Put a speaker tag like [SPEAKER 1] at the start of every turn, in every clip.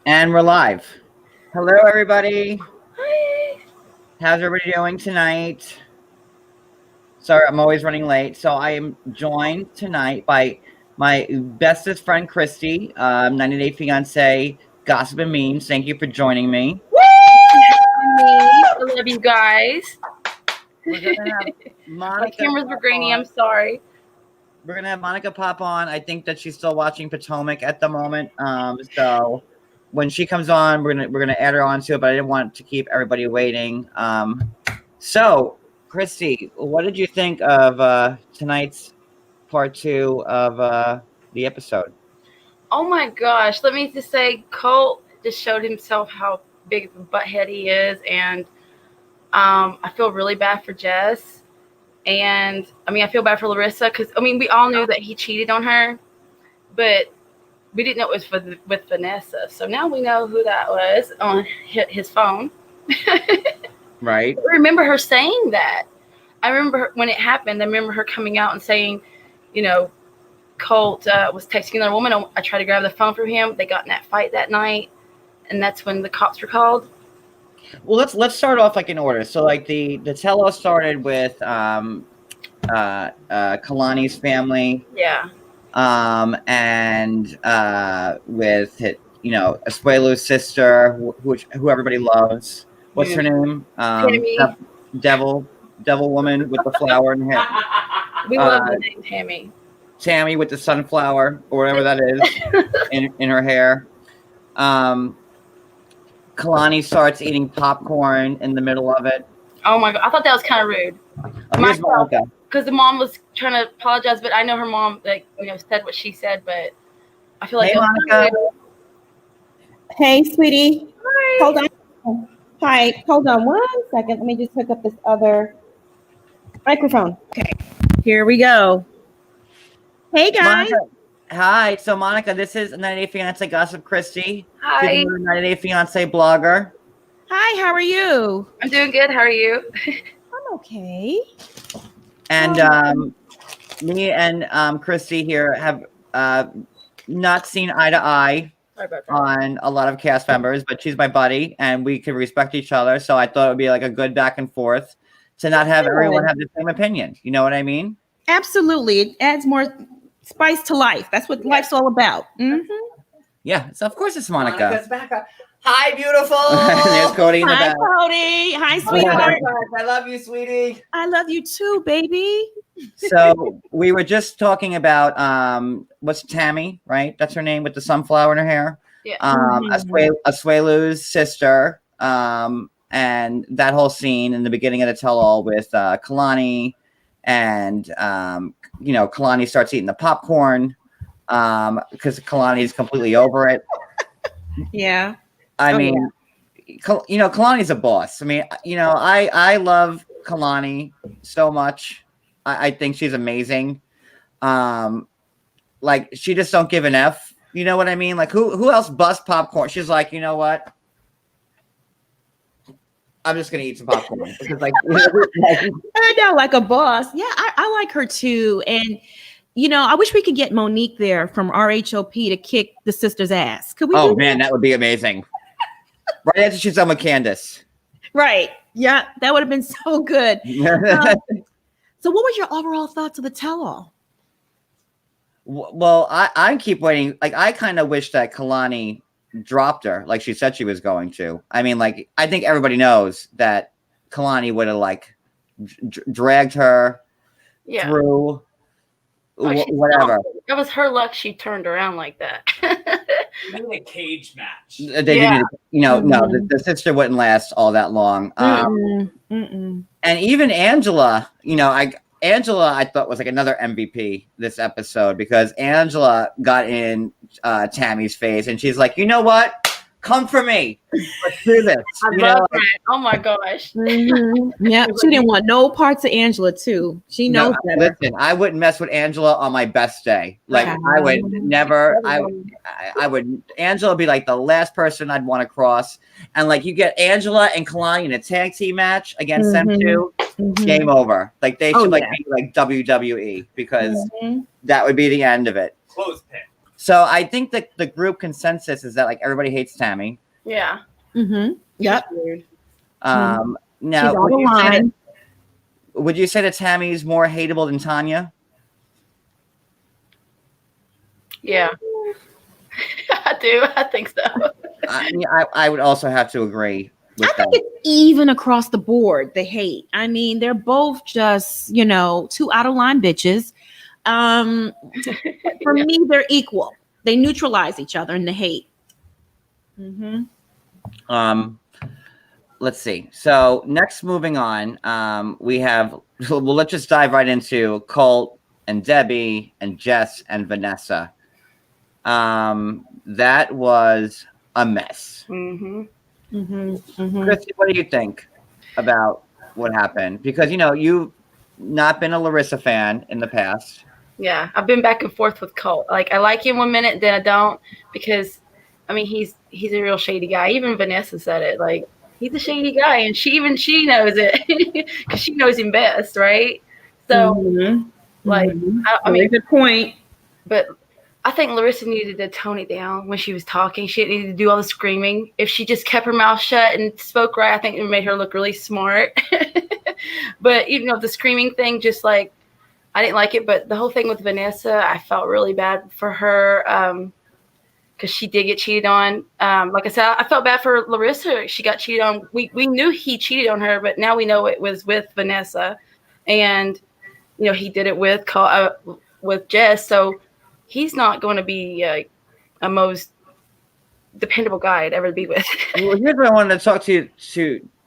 [SPEAKER 1] And we're live. Hello, everybody.
[SPEAKER 2] Hi.
[SPEAKER 1] How's everybody doing tonight? Sorry, I'm always running late. So I am joined tonight by my bestest friend, Kristy, 90 Day Fiance Gossip and Memes. Thank you for joining me.
[SPEAKER 2] I love you guys.
[SPEAKER 1] We're going to have Monica.
[SPEAKER 2] My cameras were grainy. I'm sorry.
[SPEAKER 1] We're going to have Monica pop on. I think that she's still watching Potomac at the moment. So when she comes on, we're gonna add her onto it, but I didn't want to keep everybody waiting. So, Kristy, what did you think of tonight's part 2 of the episode?
[SPEAKER 2] Oh my gosh. Let me just say, Colt just showed himself how big of a butthead he is. And I feel really bad for Jess. And I feel bad for Larissa because, we all knew that he cheated on her. But we didn't know it was with Vanessa. So now we know who that was on his phone.
[SPEAKER 1] Right.
[SPEAKER 2] I remember her saying that. I remember when it happened. I remember her coming out and saying, Colt was texting another woman. I tried to grab the phone from him. They got in that fight that night. And that's when the cops were called.
[SPEAKER 1] Well, let's start off like in order. So like the tell-all started with Kalani's family.
[SPEAKER 2] Yeah.
[SPEAKER 1] And with Asuelu's sister, who everybody loves. What's her name?
[SPEAKER 2] Tammy.
[SPEAKER 1] Devil woman with the flower in her hair.
[SPEAKER 2] We love the name Tammy.
[SPEAKER 1] Tammy with the sunflower or whatever that is in her hair. Kalani starts eating popcorn in the middle of it.
[SPEAKER 2] Oh my God! I thought that was kind of rude.
[SPEAKER 1] Here's Monica.
[SPEAKER 2] Because the mom was trying to apologize, but I know her mom, said what she said, but I feel like.
[SPEAKER 1] Hey, Monica.
[SPEAKER 3] Hey, sweetie.
[SPEAKER 2] Hi.
[SPEAKER 3] Hold on. Hi. Hold on 1 second. Let me just hook up this other microphone. Okay. Here we go. Hey, guys.
[SPEAKER 1] Monica. Hi. So, Monica, this is 90 Day Fiance Gossip Kristy.
[SPEAKER 2] Hi.
[SPEAKER 1] 90 Day Fiance blogger.
[SPEAKER 3] Hi. How are you?
[SPEAKER 2] I'm doing good. How are you?
[SPEAKER 3] I'm okay.
[SPEAKER 1] And me and Kristy here have not seen eye to eye on a lot of cast members, but she's my buddy and we can respect each other. So I thought it would be like a good back and forth to not have everyone have the same opinion. You know what I mean?
[SPEAKER 3] Absolutely. It adds more spice to life. That's what life's all about. Mm-hmm.
[SPEAKER 1] Yeah. So of course it's Monica.
[SPEAKER 4] Monica's back up. Hi, beautiful.
[SPEAKER 1] There's Cody in the
[SPEAKER 3] Hi,
[SPEAKER 1] back.
[SPEAKER 3] Cody. Hi, sweetheart.
[SPEAKER 4] I love you, sweetie.
[SPEAKER 3] I love you too, baby.
[SPEAKER 1] So we were just talking about what's Tammy, right? That's her name with the sunflower in her hair.
[SPEAKER 2] Yeah.
[SPEAKER 1] Asuelu's sister, and that whole scene in the beginning of the tell-all with Kalani, and Kalani starts eating the popcorn because Kalani is completely over it.
[SPEAKER 3] Yeah.
[SPEAKER 1] I mean, Kalani's a boss. I mean, I love Kalani so much. I think she's amazing. Like she just don't give an F. You know what I mean? Like who else busts popcorn? She's like, you know what? I'm just gonna eat some popcorn. Because
[SPEAKER 3] I know, like a boss. Yeah, I like her too. And I wish we could get Monique there from RHOP to kick the sister's ass. Could we?
[SPEAKER 1] Oh man, that would be amazing. Right after she's done with Candace.
[SPEAKER 3] Right. Yeah, that would have been so good. So what was your overall thoughts of the tell-all?
[SPEAKER 1] Well, I keep waiting. Like, I kind of wish that Kalani dropped her like she said she was going to. I mean, like, I think everybody knows that Kalani would have, like, dragged her through whatever.
[SPEAKER 2] That was her luck she turned around like that.
[SPEAKER 4] Maybe a cage match.
[SPEAKER 1] They didn't, no, the sister wouldn't last all that long. And even Angela, Angela, I thought was like another MVP this episode because Angela got in Tammy's face and she's like, you know what? Come for me. Let's do this.
[SPEAKER 2] I love that. Oh my gosh.
[SPEAKER 3] Yeah, she didn't want no parts of Angela too. She knows better.
[SPEAKER 1] Listen, I wouldn't mess with Angela on my best day. Like I would never. I would. Angela would be like the last person I'd want to cross. And like you get Angela and Kalani in a tag team match against them two. Game over. Like they should be like WWE because that would be the end of it.
[SPEAKER 4] Clothespin.
[SPEAKER 1] So I think that the group consensus is that like everybody hates Tammy.
[SPEAKER 2] Yeah.
[SPEAKER 3] Mm-hmm. Yep.
[SPEAKER 2] Weird.
[SPEAKER 1] Now,
[SPEAKER 3] She's out of line.
[SPEAKER 1] would you say that Tammy's more hateable than Tanya?
[SPEAKER 2] Yeah. I do. I think so.
[SPEAKER 1] I would also have to agree with
[SPEAKER 3] I think
[SPEAKER 1] that.
[SPEAKER 3] it's even across the board, the hate. I mean, they're both just, two out of line bitches. For me, they're equal. They neutralize each other in the hate. Mm-hmm.
[SPEAKER 1] Let's see. So next, moving on, we have. Well, let's just dive right into Colt and Debbie and Jess and Vanessa. That was a mess.
[SPEAKER 2] Mm-hmm.
[SPEAKER 3] Mm-hmm. Mm-hmm.
[SPEAKER 1] Kristy, what do you think about what happened? Because you've not been a Larissa fan in the past.
[SPEAKER 2] Yeah, I've been back and forth with Colt. Like I like him one minute, then I don't, because I mean he's a real shady guy. Even Vanessa said it. Like he's a shady guy, and she knows it because she knows him best, right? So, like, I mean,
[SPEAKER 3] good point.
[SPEAKER 2] But I think Larissa needed to tone it down when she was talking. She didn't need to do all the screaming. If she just kept her mouth shut and spoke right, I think it made her look really smart. But even though the screaming thing, just like, I didn't like it. But the whole thing with Vanessa, I felt really bad for her because she did get cheated on. Like I said, I felt bad for Larissa. She got cheated on. We knew he cheated on her, but now we know it was with Vanessa. And, he did it with Jess. So he's not going to be a most dependable guy to ever be with.
[SPEAKER 1] Well, here's what I wanted to talk to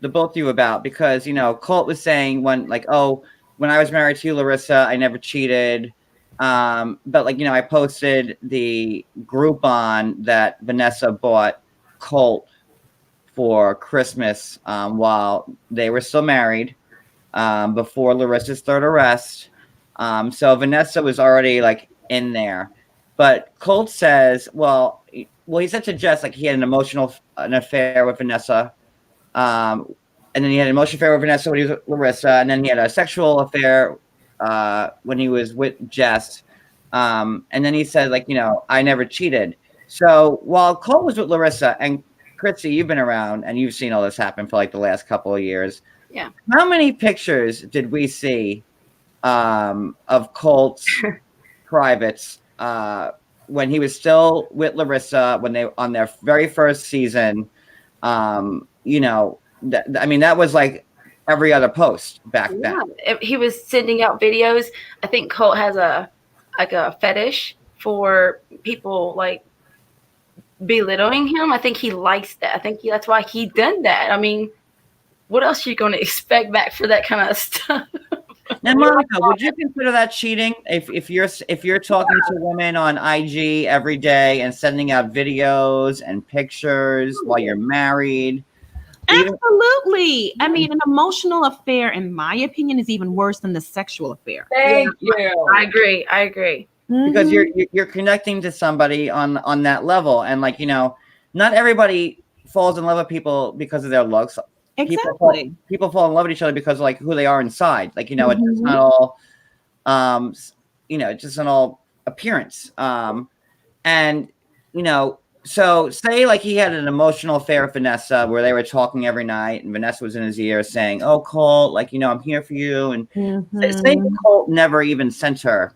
[SPEAKER 1] the both of you about, because Colt was saying when I was married to you, Larissa, I never cheated, but I posted the Groupon that Vanessa bought Colt for Christmas while they were still married, before Larissa's third arrest. So Vanessa was already in there. But Colt says, well, he said to Jess, he had an affair with Vanessa. And then he had an emotional affair with Vanessa when he was with Larissa. And then he had a sexual affair when he was with Jess. And then he said, I never cheated. So while Colt was with Larissa, and Kristy, you've been around and you've seen all this happen for the last couple of years.
[SPEAKER 2] Yeah.
[SPEAKER 1] How many pictures did we see of Colt's privates when he was still with Larissa, when they on their very first season? That was every other post back then.
[SPEAKER 2] He was sending out videos. I think Colt has a fetish for people belittling him. I think he likes that. I think that's why he done that. I mean, what else are you going to expect back for that kind of stuff?
[SPEAKER 1] Now, Monica, would you consider that cheating? If you're talking to women on IG every day and sending out videos and pictures while you're married?
[SPEAKER 3] Absolutely. I mean, an emotional affair, in my opinion, is even worse than the sexual affair.
[SPEAKER 4] Thank you.
[SPEAKER 2] I agree.
[SPEAKER 1] Because you're connecting to somebody on that level, and not everybody falls in love with people because of their looks.
[SPEAKER 3] Exactly.
[SPEAKER 1] People fall in love with each other because of who they are inside. It's not all, it's just not all appearance. So say he had an emotional affair with Vanessa where they were talking every night, and Vanessa was in his ear saying, "Oh, Colt, I'm here for you." And say Colt never even sent her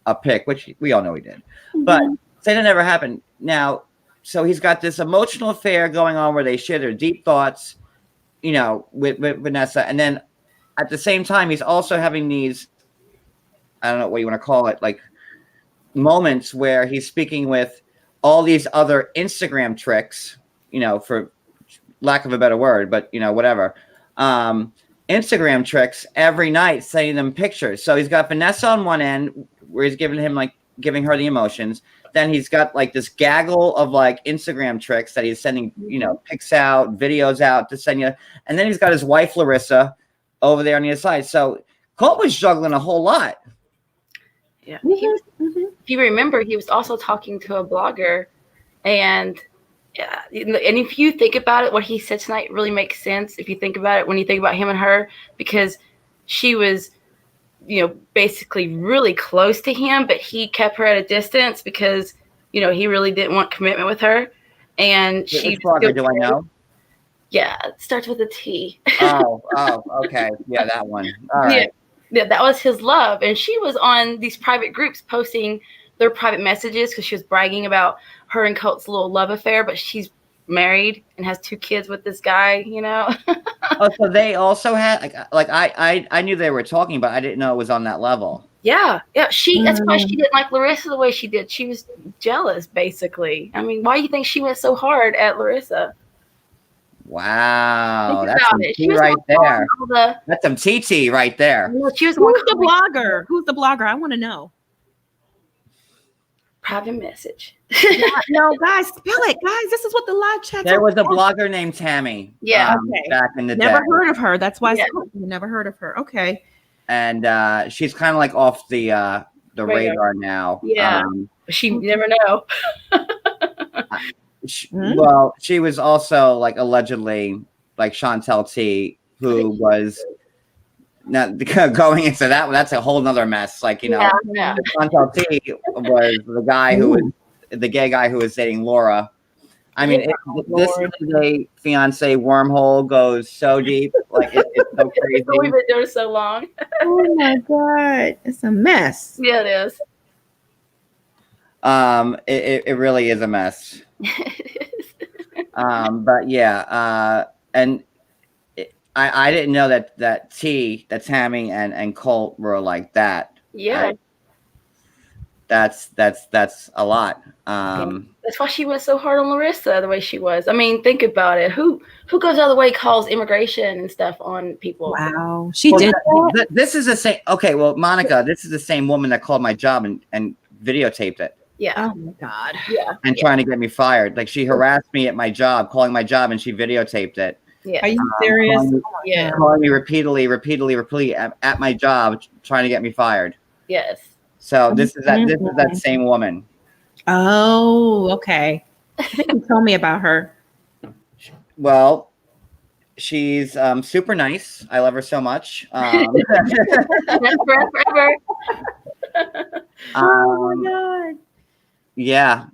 [SPEAKER 1] a pic, which we all know he did, but say that never happened. Now, so he's got this emotional affair going on where they share their deep thoughts, with Vanessa. And then at the same time, he's also having these, I don't know what you want to call it, moments where he's speaking with all these other Instagram tricks, for lack of a better word, but whatever. Instagram tricks every night, sending them pictures. So he's got Vanessa on one end where he's giving her the emotions. Then he's got this gaggle of Instagram tricks that he's sending, pics out, videos out to send you. And then he's got his wife, Larissa, over there on the other side. So Colt was juggling a whole lot.
[SPEAKER 2] Yeah. If you remember, he was also talking to a blogger, and if you think about it, what he said tonight really makes sense. If you think about it, when you think about him and her, because she was, basically really close to him, but he kept her at a distance because he really didn't want commitment with her, and she.
[SPEAKER 1] Which blogger do I know?
[SPEAKER 2] Yeah, it starts with a T.
[SPEAKER 1] Oh, okay. Yeah, that one. All right.
[SPEAKER 2] Yeah, that was his love. And she was on these private groups posting their private messages because she was bragging about her and Colt's little love affair, but she's married and has 2 kids with this guy,
[SPEAKER 1] Oh, so they also had I knew they were talking, but I didn't know it was on that level.
[SPEAKER 2] Yeah. That's why she didn't like Larissa the way she did. She was jealous, basically. I mean, why do you think she went so hard at Larissa?
[SPEAKER 1] Wow,
[SPEAKER 2] Think
[SPEAKER 1] that's
[SPEAKER 2] about
[SPEAKER 1] some
[SPEAKER 2] it.
[SPEAKER 1] tea right there.
[SPEAKER 2] The,
[SPEAKER 1] That's some TT right there.
[SPEAKER 2] she was
[SPEAKER 3] Who's the blogger? Who's the blogger? I want to know.
[SPEAKER 2] private message.
[SPEAKER 3] No, guys, spell it, guys. This is what the live chat.
[SPEAKER 1] There was a blogger named Tammy.
[SPEAKER 2] Yeah.
[SPEAKER 3] Okay.
[SPEAKER 1] Back in the
[SPEAKER 3] Never
[SPEAKER 1] day.
[SPEAKER 3] heard of her. That's why
[SPEAKER 2] Yeah.
[SPEAKER 3] I said, never heard of her. Okay.
[SPEAKER 1] And she's kind of like off the radar now.
[SPEAKER 2] Yeah. She never know.
[SPEAKER 1] Well, she was also like allegedly like Chantel T, who was not going into that. That's a whole nother mess. Like
[SPEAKER 2] Yeah.
[SPEAKER 1] Chantel T was the guy who was the gay guy who was dating Laura. I mean, this is a fiance wormhole goes so deep, like it's so crazy.
[SPEAKER 2] We've been doing it so long.
[SPEAKER 3] Oh my God, it's a mess.
[SPEAKER 2] Yeah, it is.
[SPEAKER 1] It really is a mess. But yeah, and I didn't know that Tammy and Colt were like that.
[SPEAKER 2] Yeah.
[SPEAKER 1] That's a lot.
[SPEAKER 2] That's why she went so hard on Larissa the way she was. I mean, think about it. Who goes out of the way, calls immigration and stuff on people?
[SPEAKER 3] Wow, she did that.
[SPEAKER 1] This is the same. Okay, well, Monica, this is the same woman that called my job and videotaped it.
[SPEAKER 2] Yeah.
[SPEAKER 3] Oh my God.
[SPEAKER 2] Yeah.
[SPEAKER 1] And trying to get me fired. Like she harassed me at my job, calling my job, and she videotaped it.
[SPEAKER 2] Yeah.
[SPEAKER 3] Are you serious?
[SPEAKER 2] Yeah.
[SPEAKER 1] Calling me repeatedly at my job, trying to get me fired.
[SPEAKER 2] Yes.
[SPEAKER 1] So this is that same woman.
[SPEAKER 3] Oh, okay. You tell me about her.
[SPEAKER 1] Well, she's super nice. I love her so much.
[SPEAKER 2] That's forever.
[SPEAKER 3] Oh my God.
[SPEAKER 1] Yeah,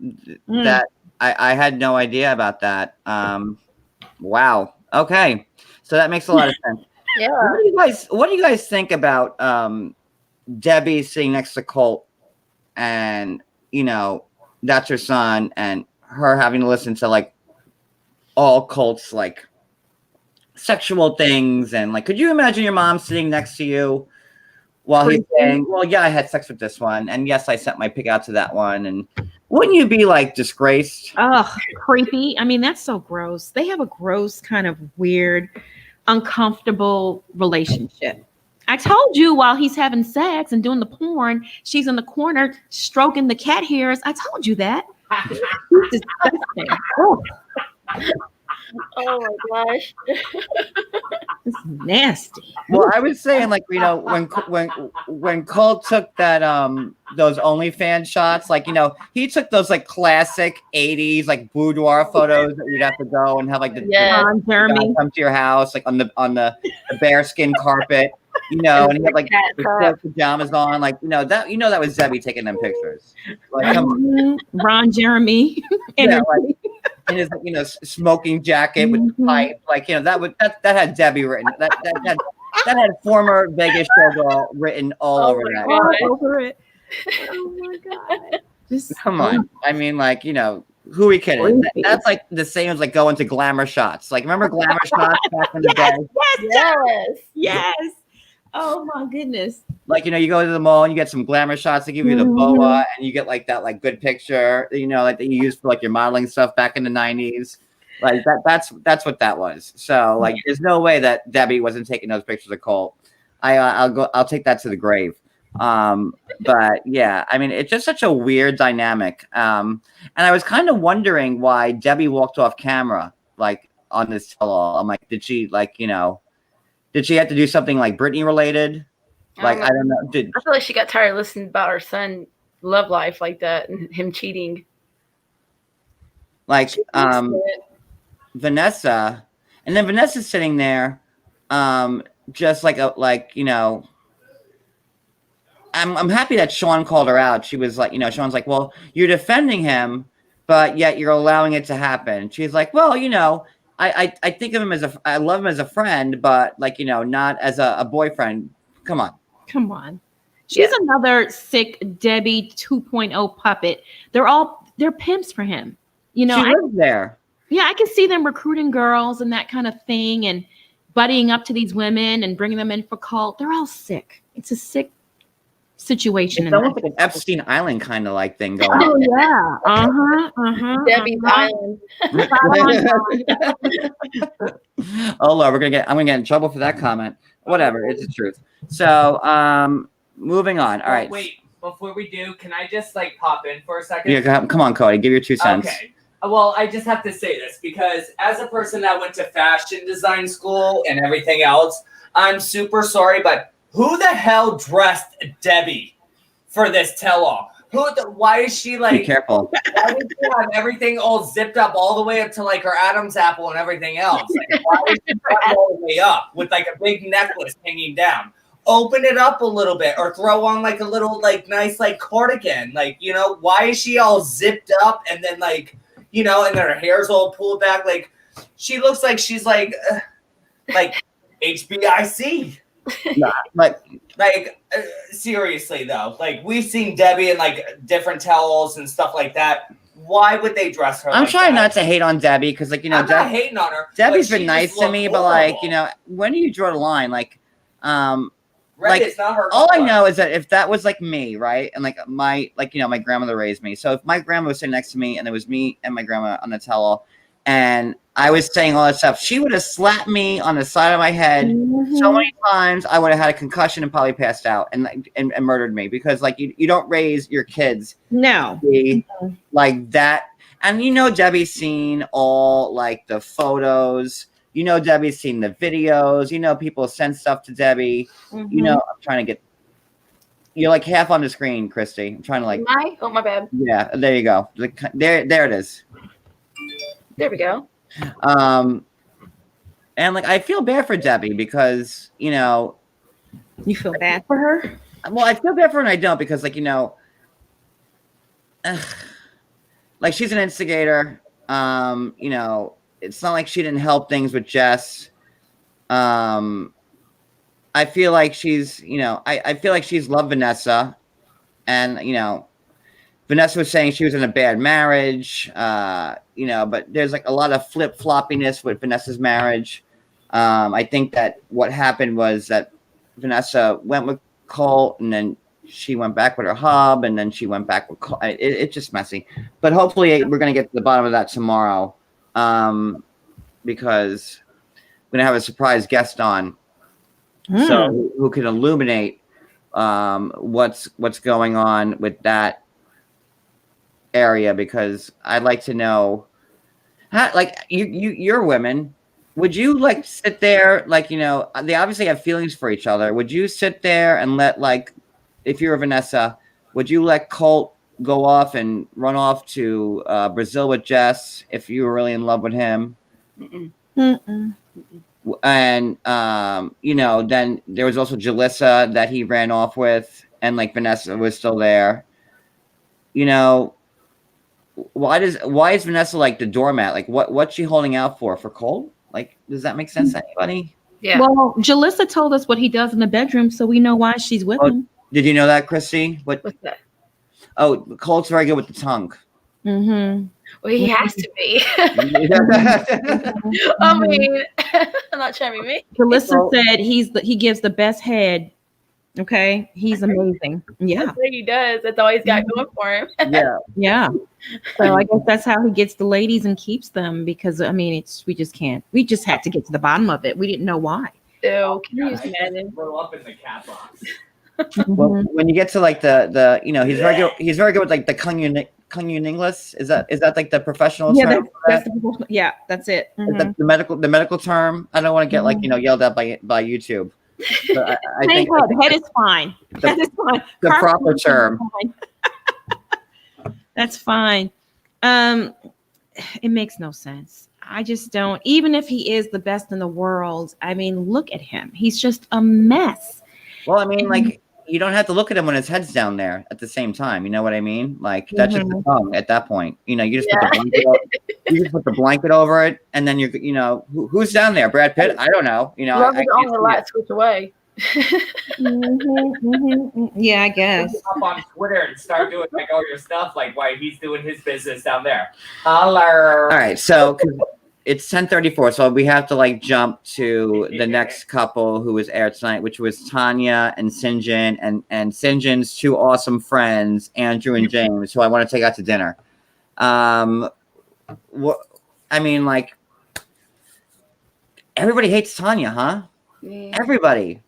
[SPEAKER 1] that I had no idea about that. Wow. Okay, so that makes a lot of sense.
[SPEAKER 2] Yeah.
[SPEAKER 1] What do you guys think about Debbie sitting next to Colt, and that's her son, and her having to listen to like all Colt's like sexual things, and like, could you imagine your mom sitting next to you while he's saying, well, yeah, I had sex with this one, and yes, I sent my pic out to that one, and wouldn't you be like disgraced?
[SPEAKER 3] Oh, creepy. I mean, that's so gross. They have a gross kind of weird, uncomfortable relationship. I told you while he's having sex and doing the porn, she's in the corner stroking the cat hairs. I told you that. It's disgusting. Oh,
[SPEAKER 2] Oh my gosh.
[SPEAKER 3] it's nasty.
[SPEAKER 1] Well, I was saying, like, when Colt took that those OnlyFans shots, like, he took those like classic 80s like boudoir photos that you'd have to go and have like the
[SPEAKER 3] Ron Jeremy
[SPEAKER 1] come to your house like on the bearskin carpet, and he had like the pajamas on, like that was Debbie taking them pictures. Like, come on.
[SPEAKER 3] Ron Jeremy.
[SPEAKER 1] Yeah, like, in his smoking jacket with the pipe, like that had Debbie written. That had former Vegas showgirl written all over that.
[SPEAKER 3] All over it. Oh my God! Just
[SPEAKER 1] Come on, I mean, like who are we kidding? That's like the same as like going to Glamour Shots. Like, remember Glamour Shots back in the day?
[SPEAKER 2] Yes.
[SPEAKER 3] Oh my goodness!
[SPEAKER 1] Like, you go to the mall and you get some Glamour Shots. They give you the boa, and you get like that like good picture, like that you used for like your modeling stuff back in the 90s. Like that's what that was. So like, there's no way that Debbie wasn't taking those pictures of Colt. I'll take that to the grave. But yeah, I mean, it's just such a weird dynamic. And I was kind of wondering why Debbie walked off camera, like on this tell-all. I'm like, did she like, did she have to do something like Britney related? Like, I don't know.
[SPEAKER 2] I feel like she got tired of listening about her son love life like that and him cheating.
[SPEAKER 1] Like, Vanessa, and then Vanessa's sitting there, just like I'm happy that Sean called her out. She was like, Sean's like, well, you're defending him, but yet you're allowing it to happen. She's like, well, I think of him I love him as a friend, but like, not as a boyfriend. Come on.
[SPEAKER 3] She's another sick Debbie 2.0 puppet. They're pimps for him.
[SPEAKER 1] She lives there.
[SPEAKER 3] Yeah, I can see them recruiting girls and that kind of thing and buddying up to these women and bringing them in for Colt. They're all sick. It's a sick situation.
[SPEAKER 1] It's almost like an Epstein Island kind of like thing going on.
[SPEAKER 3] Oh, yeah.
[SPEAKER 2] Debbie's Island.
[SPEAKER 1] Oh, Lord, I'm gonna get in trouble for that comment. Whatever, it's the truth. So, moving on. All right.
[SPEAKER 4] Wait, before we do, can I just like pop in for a second?
[SPEAKER 1] Yeah, come on, Cody. Give your 2 cents.
[SPEAKER 4] Okay. Well, I just have to say this because as a person that went to fashion design school and everything else, I'm super sorry, but who the hell dressed Debbie for this tell-all? Why is she like?
[SPEAKER 1] Be careful.
[SPEAKER 4] Why does she have everything all zipped up all the way up to like her Adam's apple and everything else? Like, why is she all the way up with like a big necklace hanging down? Open it up a little bit or throw on like a little like nice like cardigan. Like, why is she all zipped up and then like, and then her hair's all pulled back? Like, she looks like she's like HBIC.
[SPEAKER 1] Nah, like
[SPEAKER 4] seriously though, like we've seen Debbie in like different tell-alls and stuff like that. Why would they dress her?
[SPEAKER 1] I'm
[SPEAKER 4] like
[SPEAKER 1] trying
[SPEAKER 4] that?
[SPEAKER 1] not to hate on Debbie because, like,
[SPEAKER 4] I'm not hating on her.
[SPEAKER 1] Debbie's
[SPEAKER 4] but
[SPEAKER 1] been
[SPEAKER 4] she
[SPEAKER 1] nice
[SPEAKER 4] just
[SPEAKER 1] to me,
[SPEAKER 4] looked
[SPEAKER 1] but like,
[SPEAKER 4] horrible.
[SPEAKER 1] when do you draw the line? Like,
[SPEAKER 4] Red
[SPEAKER 1] like,
[SPEAKER 4] is not her
[SPEAKER 1] all I
[SPEAKER 4] color.
[SPEAKER 1] know is that if that was like me, right, and like my grandmother raised me. So if my grandma was sitting next to me and it was me and my grandma on the tell-all, and I was saying all that stuff, she would have slapped me on the side of my head so many times. I would have had a concussion and probably passed out and murdered me because like you don't raise your kids
[SPEAKER 3] No.
[SPEAKER 1] to be like that. And Debbie's seen all like the photos. Debbie's seen the videos. People send stuff to Debbie. I'm trying to get. You're like half on the screen, Kristy. I'm trying to like.
[SPEAKER 2] Oh, my bad.
[SPEAKER 1] Yeah, there you go. There it is.
[SPEAKER 2] There we go.
[SPEAKER 1] And like I feel bad for Debbie because
[SPEAKER 3] You feel bad for her?
[SPEAKER 1] well, I feel bad for her and I don't because like like she's an instigator. It's not like she didn't help things with Jess. I feel like she's I feel like she's loved Vanessa, and Vanessa was saying she was in a bad marriage, but there's like a lot of flip-floppiness with Vanessa's marriage. I think that what happened was that Vanessa went with Colt and then she went back with her hub and then she went back with Colt. It's just messy. But hopefully we're going to get to the bottom of that tomorrow because we're going to have a surprise guest on so who can illuminate what's going on with that area, because I'd like to know how, like you're women, would you like sit there like they obviously have feelings for each other, would you sit there and let, like, if you're Vanessa, would you let Colt go off and run off to Brazil with Jess if you were really in love with him? And then there was also Jalissa that he ran off with, and like Vanessa was still there. Why is Vanessa like the doormat? Like what's she holding out for Colt? Like, does that make sense to anybody?
[SPEAKER 2] Yeah.
[SPEAKER 3] Well, Jalissa told us what he does in the bedroom, so we know why she's with him.
[SPEAKER 1] Did you know that, Kristy?
[SPEAKER 2] What's that?
[SPEAKER 1] Oh, Colt's very good with the tongue.
[SPEAKER 3] Mm-hmm.
[SPEAKER 2] Well, he has to be. I mean, I'm not trying to be me.
[SPEAKER 3] Jalissa said he gives the best head. Okay, he's amazing. Yeah,
[SPEAKER 2] That's what he does. That's all he's got going for him.
[SPEAKER 3] yeah. So I guess that's how he gets the ladies and keeps them, because I mean, we just had to get to the bottom of it. We didn't know why.
[SPEAKER 2] Ew, can you just imagine?
[SPEAKER 4] Roll up in the cat box.
[SPEAKER 1] Well, when you get to like the he's very good with like the cunnilingus. Is that like the professional term?
[SPEAKER 3] That's it.
[SPEAKER 1] The medical term. I don't want to get like yelled at by YouTube. But I think
[SPEAKER 3] head is fine. That is fine.
[SPEAKER 1] The proper term.
[SPEAKER 3] That's fine. It makes no sense. I just don't. Even if he is the best in the world, I mean, look at him. He's just a mess.
[SPEAKER 1] Well, I mean, like you don't have to look at him when his head's down there at the same time. You know what I mean? Like that's just the tongue at that point. You know, you just put the blanket over it, and then who's down there? Brad Pitt? I don't know. You know,
[SPEAKER 2] Love
[SPEAKER 1] I
[SPEAKER 2] is on the light switch away.
[SPEAKER 3] Yeah, I guess.
[SPEAKER 4] Up on Twitter and start doing like all your stuff, like while he's doing his business down there. Holler.
[SPEAKER 1] All right, so it's 10:34, so we have to like jump to the next couple who was aired tonight, which was Tanya and Sinjin, and Sinjin's two awesome friends, Andrew and James, who I want to take out to dinner. What I mean, like everybody hates Tanya, huh?
[SPEAKER 2] Yeah.
[SPEAKER 1] Everybody.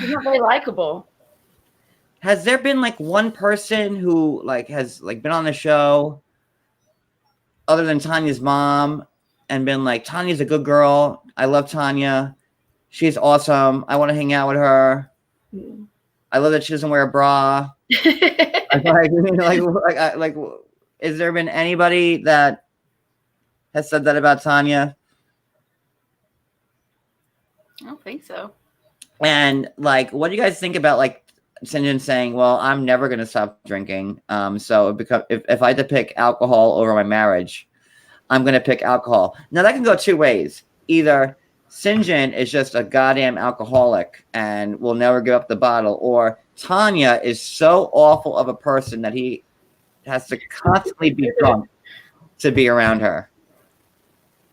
[SPEAKER 2] She's not very likable.
[SPEAKER 1] Has there been like one person who like has like been on the show other than Tanya's mom and been like, Tanya's a good girl. I love Tanya. She's awesome. I want to hang out with her. I love that she doesn't wear a bra. like, has there been anybody that has said that about Tanya?
[SPEAKER 2] I don't think so.
[SPEAKER 1] And like, what do you guys think about like Sinjin saying, well, I'm never going to stop drinking. So if I had to pick alcohol over my marriage, I'm going to pick alcohol. Now that can go two ways. Either Sinjin is just a goddamn alcoholic and will never give up the bottle, or Tanya is so awful of a person that he has to constantly be drunk to be around her.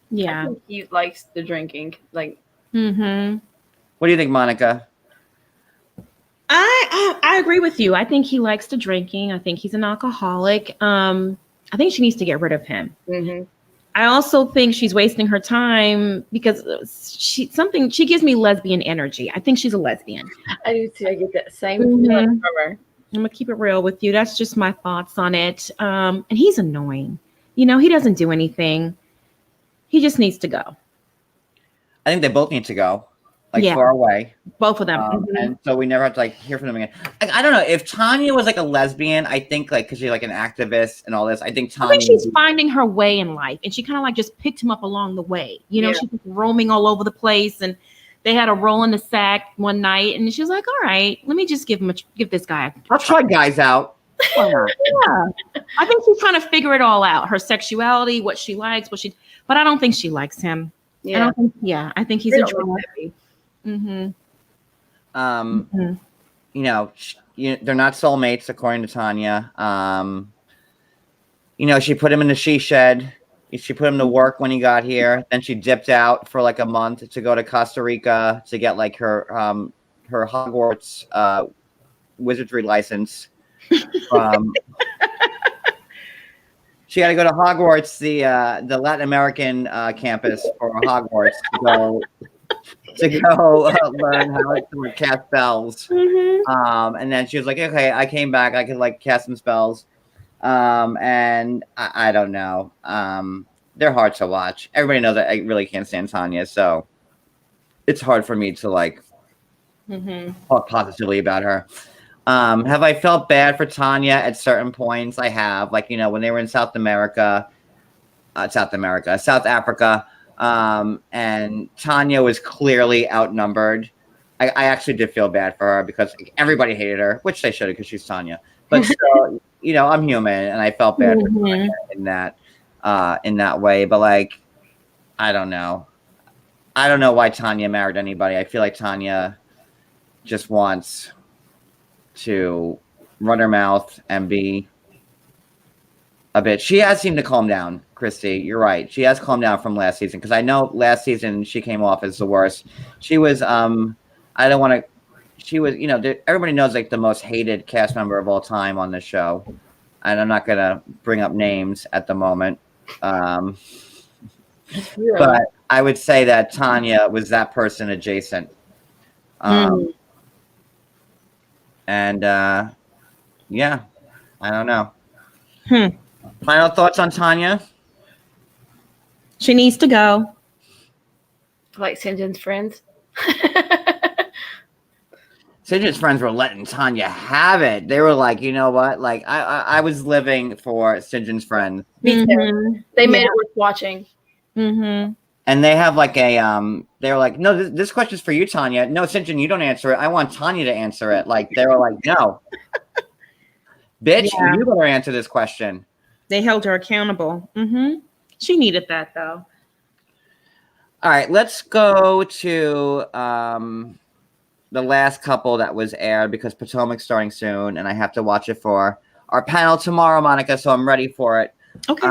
[SPEAKER 3] Yeah.
[SPEAKER 2] I think he likes the drinking. Like,
[SPEAKER 1] What do you think, Monica?
[SPEAKER 3] I agree with you. I think he likes the drinking. I think he's an alcoholic. I think she needs to get rid of him. I also think she's wasting her time because she gives me lesbian energy. I think she's a lesbian.
[SPEAKER 2] I do too. I get that same feeling from her.
[SPEAKER 3] I'm gonna keep it real with you. That's just my thoughts on it. And he's annoying. You know, he doesn't do anything. He just needs to go.
[SPEAKER 1] I think they both need to go. Like far away.
[SPEAKER 3] Both of them.
[SPEAKER 1] And so we never have to like hear from them again. I don't know. If Tanya was like a lesbian, I think like because she's like an activist and all this, I think
[SPEAKER 3] she's finding her way in life, and she kind of like just picked him up along the way. You know, she's roaming all over the place, and they had a roll in the sack one night, and she was like, "All right, let me just give this guy.
[SPEAKER 1] I'll try guys out."
[SPEAKER 3] Yeah, I think she's trying to figure it all out. Her sexuality, what she likes, but I don't think she likes him.
[SPEAKER 2] Yeah,
[SPEAKER 3] I think he's a drug.
[SPEAKER 1] You know, they're not soulmates according to Tanya. You know, she put him in the she shed. She put him to work when he got here. Then she dipped out for like a month to go to Costa Rica to get like her Hogwarts wizardry license. She got to go to Hogwarts, the Latin American campus for Hogwarts to go learn how to cast spells. And then she was like, okay, I came back. I could like cast some spells. And I don't know. They're hard to watch. Everybody knows that I really can't stand Tanya. So it's hard for me to like talk positively about her. Have I felt bad for Tanya at certain points? I have. Like, you know, when they were in South Africa. And Tanya was clearly outnumbered. I actually did feel bad for her because everybody hated her, which they should have because she's Tanya. But still, you know, I'm human, and I felt bad for Tanya in that way. But like, I don't know. I don't know why Tanya married anybody. I feel like Tanya just wants to run her mouth and be a bit. She has seemed to calm down, Kristy. You're right. She has calmed down from last season because I know last season she came off as the worst. She was, she was, you know, everybody knows like the most hated cast member of all time on this show. And I'm not going to bring up names at the moment. But I would say that Tanya was that person adjacent. And yeah, I don't know. Final thoughts on Tanya?
[SPEAKER 3] She needs to go.
[SPEAKER 2] Like Sinjin's friends.
[SPEAKER 1] Sinjin's friends were letting Tanya have it. They were like, you know what? Like I was living for Sinjin's friends.
[SPEAKER 2] Me too. They made it worth watching.
[SPEAKER 1] And they have like a they're like, no, this question's for you, Tanya. No, Sinjin, you don't answer it. I want Tanya to answer it. Like they were like, no, bitch,
[SPEAKER 3] Yeah.
[SPEAKER 1] you better answer this question.
[SPEAKER 3] They held her accountable. She needed that though.
[SPEAKER 1] All right, let's go to the last couple that was aired because Potomac's starting soon, and I have to watch it for our panel tomorrow, Monica. So I'm ready for it.
[SPEAKER 3] Okay.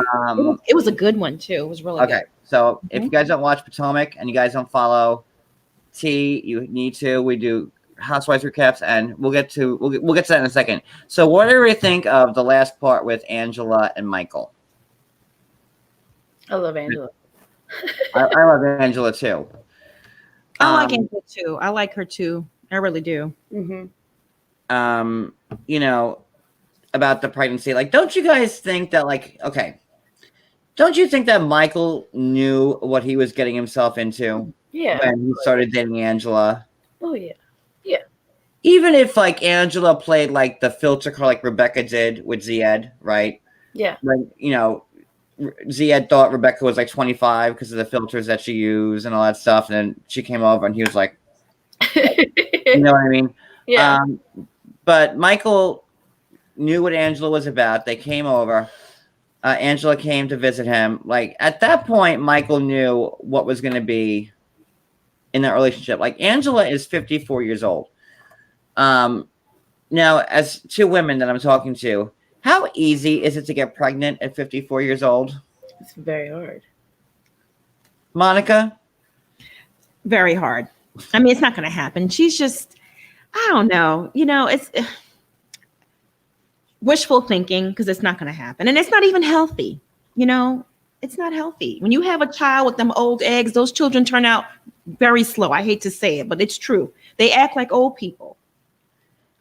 [SPEAKER 3] It was a good one too. It was really
[SPEAKER 1] Okay.
[SPEAKER 3] good.
[SPEAKER 1] So if you guys don't watch Potomac and you guys don't follow T, you need to. We do Housewives recaps, and we'll get to that in a second. So what do you think of the last part with Angela and Michael?
[SPEAKER 2] I love Angela.
[SPEAKER 1] I love Angela too.
[SPEAKER 3] I like Angela too. I like her too. I really do.
[SPEAKER 1] You know, about the pregnancy, like, don't you guys think that, like, okay, don't you think that Michael knew what he was getting himself into?
[SPEAKER 2] Yeah.
[SPEAKER 1] When he started dating Angela?
[SPEAKER 2] Oh yeah. Yeah.
[SPEAKER 1] Even if like Angela played like the filter card like Rebecca did with Zied, right?
[SPEAKER 2] Yeah.
[SPEAKER 1] When, you know, Zied thought Rebecca was like 25 because of the filters that she used and all that stuff. And then she came over and he was like, you know what I mean?
[SPEAKER 2] Yeah.
[SPEAKER 1] But Michael knew what Angela was about. They came over. Angela came to visit him. Like at that point, Michael knew what was going to be in that relationship. Like Angela is 54 years old. Now, as two women that I'm talking to, how easy is it to get pregnant at 54 years old?
[SPEAKER 2] It's very hard.
[SPEAKER 1] Monica?
[SPEAKER 3] Very hard. I mean, it's not going to happen. She's just, I don't know. You know, it's wishful thinking because it's not going to happen. And it's not even healthy. You know, it's not healthy. When you have a child with them old eggs, those children turn out very slow. I hate to say it, but it's true. They act like old people.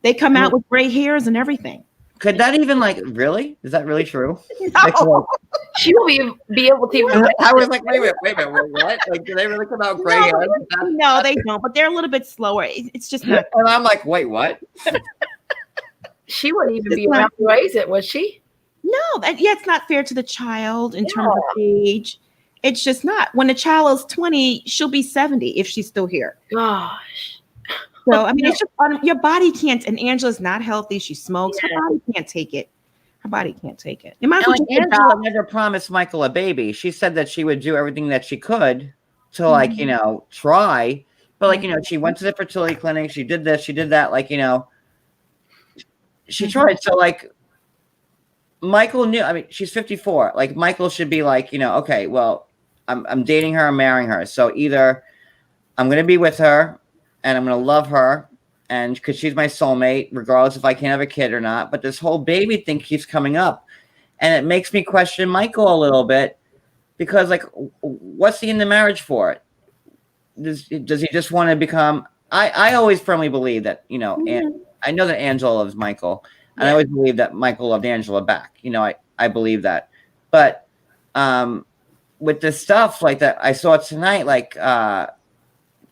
[SPEAKER 3] They come out with gray hairs and everything.
[SPEAKER 1] Could that even like really? Is that really true?
[SPEAKER 3] No.
[SPEAKER 2] She will be able to even.
[SPEAKER 1] I was like, wait a minute, what? Like, do they really come out gray hairs?
[SPEAKER 3] No, they don't. But they're a little bit slower. It's just not.
[SPEAKER 1] And I'm like, wait, what?
[SPEAKER 2] She wouldn't even be around to raise it, was she?
[SPEAKER 3] No, it's not fair to the child in terms of age. It's just not. When the child is 20, she'll be 70 if she's still here.
[SPEAKER 2] Gosh.
[SPEAKER 3] So, I mean, it's just your body can't, and Angela's not healthy. She smokes. Her body can't take it. Her body can't take it. You might as well just
[SPEAKER 1] Angela never promised Michael a baby. She said that she would do everything that she could to, like, you know, try. But, like, you know, she went to the fertility clinic. She did this. She did that. Like, you know, she tried. So, like, Michael knew. I mean, she's 54. Like, Michael should be like, you know, okay, well, I'm dating her. I'm marrying her. So either I'm going to be with her and I'm going to love her, and because she's my soulmate, regardless if I can have a kid or not. But this whole baby thing keeps coming up, and it makes me question Michael a little bit because, like, what's he in the marriage for? Does he just want to become? I always firmly believe that, you know, and I know that Angela loves Michael, and I always believe that Michael loved Angela back. You know, I believe that, but with the stuff like that I saw tonight, like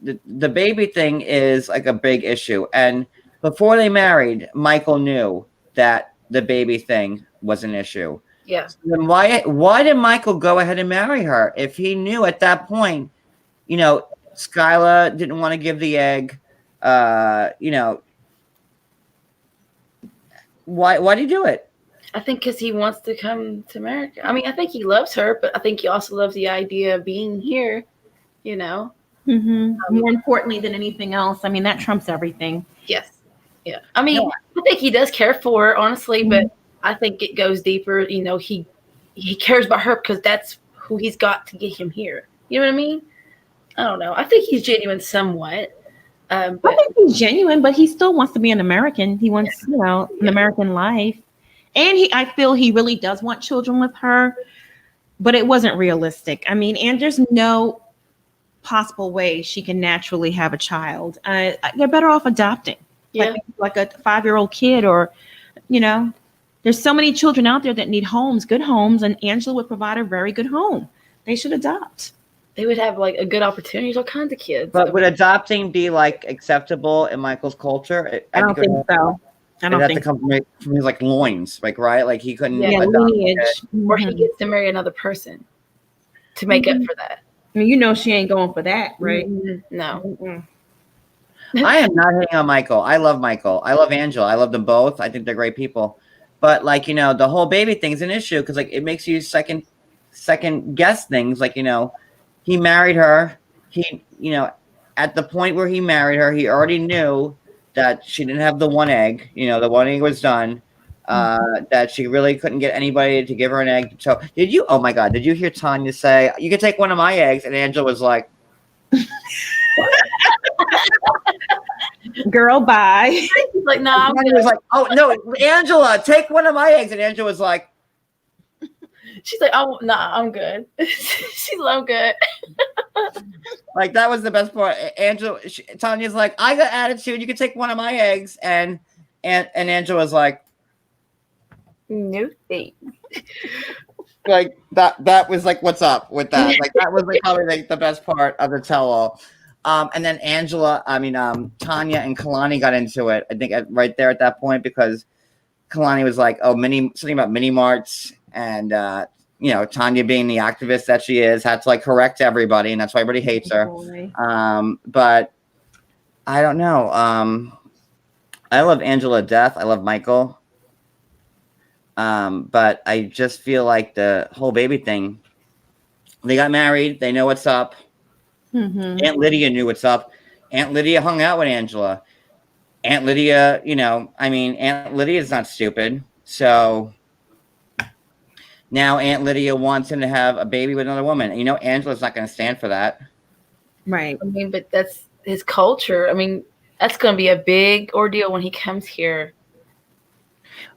[SPEAKER 1] the baby thing is like a big issue. And before they married, Michael knew that the baby thing was an issue.
[SPEAKER 2] Yeah.
[SPEAKER 1] So then why did Michael go ahead and marry her if he knew at that point, you know, Skyla didn't want to give the egg, you know, why did he do it?
[SPEAKER 2] I think because he wants to come to America. I mean, I think he loves her, but I think he also loves the idea of being here, you know?
[SPEAKER 3] More importantly than anything else. I mean, that trumps everything.
[SPEAKER 2] Yes. Yeah. I mean, I think he does care for her, honestly, but I think it goes deeper. You know, he cares about her because that's who he's got to get him here. You know what I mean? I don't know. I think he's genuine somewhat.
[SPEAKER 3] I think he's genuine, but he still wants to be an American. He wants, you know, an American life. And I feel he really does want children with her, but it wasn't realistic. I mean, and there's no possible way she can naturally have a child. They're better off adopting, like a 5-year-old kid, or, you know, there's so many children out there that need homes, good homes, and Angela would provide a very good home. They should adopt.
[SPEAKER 2] They would have like a good opportunities, all kinds of kids.
[SPEAKER 1] But would adopting be like acceptable in Michael's culture?
[SPEAKER 3] I don't think so. I don't think
[SPEAKER 1] to come from his like loins, like, right? Like he couldn't
[SPEAKER 3] lineage.
[SPEAKER 2] Or he gets to marry another person to make up for that.
[SPEAKER 3] I mean, you know she ain't going for that, right?
[SPEAKER 2] No.
[SPEAKER 3] Mm-mm.
[SPEAKER 1] I am not hating on Michael. I love Michael. I love Angela. I love them both. I think they're great people. But like, the whole baby thing's an issue because like it makes you second guess things. Like, he married her. He, at the point where he married her, he already knew that she didn't have the one egg. The one egg was done. That she really couldn't get anybody to give her an egg. So oh my God, did you hear Tanya say, you could take one of my eggs? And Angela was like,
[SPEAKER 3] Girl, bye.
[SPEAKER 2] She's like, no, I'm
[SPEAKER 1] Tanya
[SPEAKER 2] good.
[SPEAKER 1] was like, oh no, Angela, take one of my eggs. And Angela was like,
[SPEAKER 2] She's like, oh, nah, I'm good. She's like, I'm good.
[SPEAKER 1] like that was the best part. Tanya's like, I got attitude. You can take one of my eggs. And Angela was like,
[SPEAKER 2] No thanks.
[SPEAKER 1] like that was like, what's up with that? Like that was like probably like the best part of the tell-all. And then Tanya and Kalani got into it. I think right there at that point because Kalani was like, oh, something about mini marts, and Tanya being the activist that she is had to like correct everybody, and that's why everybody hates her. But I don't know. I love Angela to death. I love Michael. But I just feel like the whole baby thing. They got married. They know what's up.
[SPEAKER 3] Mm-hmm.
[SPEAKER 1] Aunt Lydia knew what's up. Aunt Lydia hung out with Angela. Aunt Lydia, Aunt Lydia is not stupid. So now Aunt Lydia wants him to have a baby with another woman. Angela's not going to stand for that.
[SPEAKER 3] Right.
[SPEAKER 2] I mean, but that's his culture. I mean, that's going to be a big ordeal when he comes here.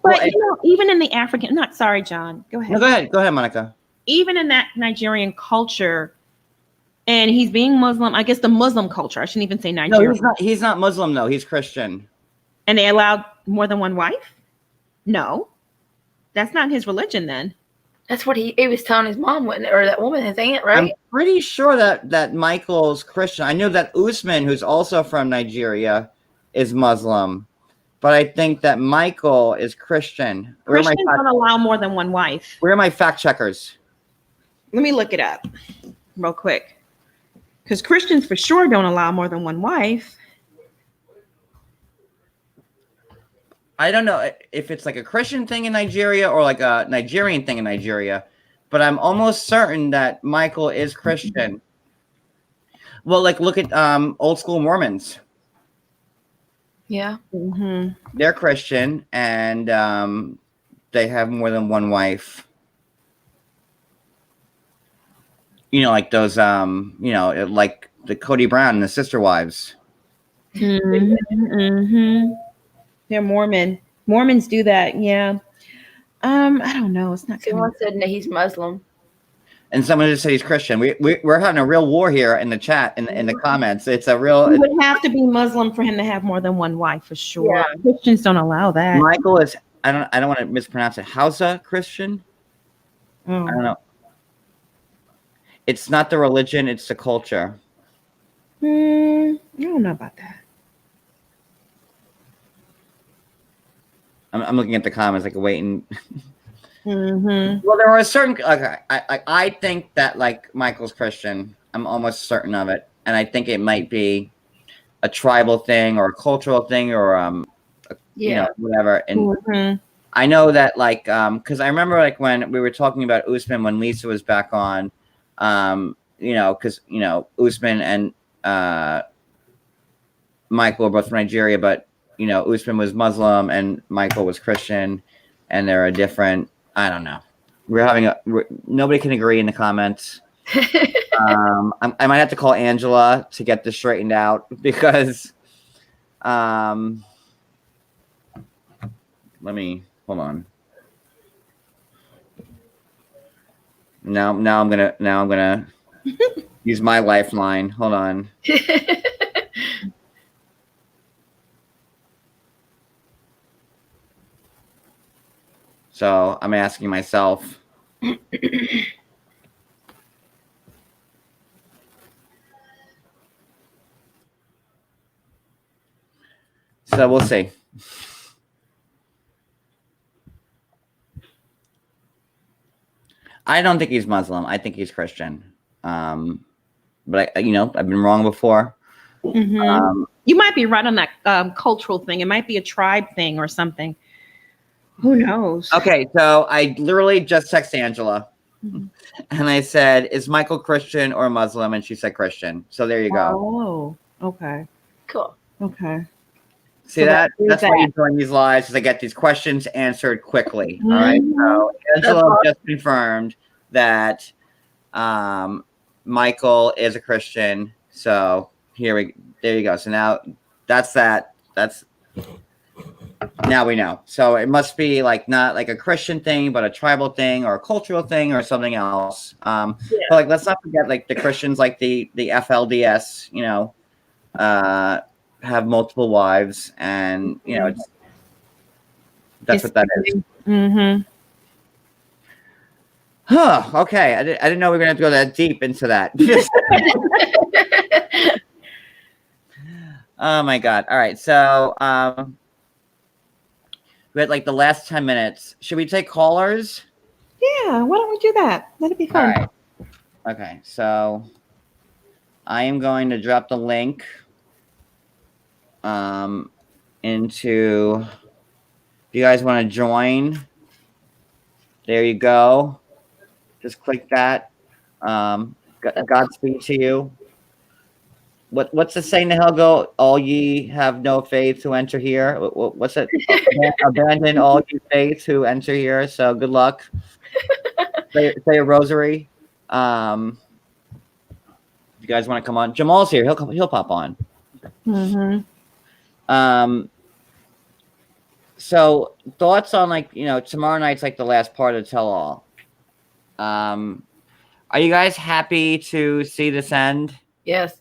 [SPEAKER 3] But even in the African, not sorry, John. Go ahead.
[SPEAKER 1] No, go ahead, Monica.
[SPEAKER 3] Even in that Nigerian culture, and he's being Muslim. I guess the Muslim culture. I shouldn't even say Nigeria.
[SPEAKER 1] No, he's not Muslim though. He's Christian.
[SPEAKER 3] And they allowed more than one wife? No, that's not his religion. Then
[SPEAKER 2] that's what he was telling his mom, or that woman, his aunt, right?
[SPEAKER 1] I'm pretty sure that Michael's Christian. I know that Usman, who's also from Nigeria, is Muslim. But I think that Michael is Christian.
[SPEAKER 3] Christians don't allow more than one wife.
[SPEAKER 1] Where are my fact checkers?
[SPEAKER 3] Let me look it up real quick. Because Christians for sure don't allow more than one wife.
[SPEAKER 1] I don't know if it's like a Christian thing in Nigeria or like a Nigerian thing in Nigeria, but I'm almost certain that Michael is Christian. Well, like look at old school Mormons.
[SPEAKER 2] Yeah.
[SPEAKER 3] Mm-hmm.
[SPEAKER 1] They're Christian and they have more than one wife. Like those, like the Cody Brown and the Sister Wives.
[SPEAKER 3] Mm-hmm. Mm-hmm. They're Mormon. Mormons do that, yeah. I don't know. It's not.
[SPEAKER 2] Someone said that he's Muslim,
[SPEAKER 1] and someone just said he's Christian. We're having a real war here in the chat in the comments. It's a real.
[SPEAKER 3] He would have to be Muslim for him to have more than one wife for sure.
[SPEAKER 2] Yeah.
[SPEAKER 3] Christians don't allow that.
[SPEAKER 1] Michael is. I don't want to mispronounce it. Hausa Christian.
[SPEAKER 3] Oh.
[SPEAKER 1] I don't know. It's not the religion; it's the culture.
[SPEAKER 3] I don't know about that.
[SPEAKER 1] I'm looking at the comments, like waiting.
[SPEAKER 3] Mm-hmm.
[SPEAKER 1] Well, there are certain. Okay, I think that like Michael's Christian. I'm almost certain of it, and I think it might be a tribal thing or a cultural thing or whatever. And I know that like because I remember like when we were talking about Usman when Lisa was back on, because Usman and Michael were both from Nigeria, but Usman was Muslim and Michael was Christian, and they're a different. I don't know. Nobody can agree in the comments. I might have to call Angela to get this straightened out because, let me hold on. Now I'm gonna use my lifeline. Hold on. So I'm asking myself. So we'll see. I don't think he's Muslim. I think he's Christian. but I've been wrong before.
[SPEAKER 3] Mhm. You might be right on that cultural thing. It might be a tribe thing or something. Who knows?
[SPEAKER 1] Okay, so I literally just texted Angela,
[SPEAKER 3] Mhm.
[SPEAKER 1] and I said, "Is Michael Christian or Muslim?" And she said Christian. So there you go.
[SPEAKER 3] Oh, okay.
[SPEAKER 2] Cool.
[SPEAKER 3] Okay.
[SPEAKER 1] See
[SPEAKER 3] So
[SPEAKER 1] that?
[SPEAKER 3] that is
[SPEAKER 1] That's why you
[SPEAKER 3] that.
[SPEAKER 1] join these lives, because I get these questions answered quickly. All right.
[SPEAKER 3] Mhm.
[SPEAKER 1] So Angela
[SPEAKER 2] That's
[SPEAKER 1] just confirmed that Michael is a Christian. So there you go. So now that's that. That's now we know. So it must be like not like a Christian thing, but a tribal thing or a cultural thing or something else. But like let's not forget like the Christians, like the FLDS, have multiple wives, and that's what that is.
[SPEAKER 3] Mm-hmm.
[SPEAKER 1] Huh. Okay. I didn't know we were gonna have to go that deep into that. Oh my god. All right. So we had like the last 10 minutes. Should we take callers?
[SPEAKER 3] Yeah, why don't we do that? That'd be
[SPEAKER 1] All
[SPEAKER 3] fun.
[SPEAKER 1] right. Okay. So I am going to drop the link into, if you guys want to join, there you go. Just click that. Godspeed to you. What's the saying? The hell go? All ye have no faith who enter here. What's it? Abandon all ye faith who enter here. So good luck. Say a rosary. You guys want to come on? Jamal's here. He'll pop on.
[SPEAKER 3] Mm-hmm.
[SPEAKER 1] So thoughts on tomorrow night's like the last part of Tell All. Are you guys happy to see this end?
[SPEAKER 2] Yes.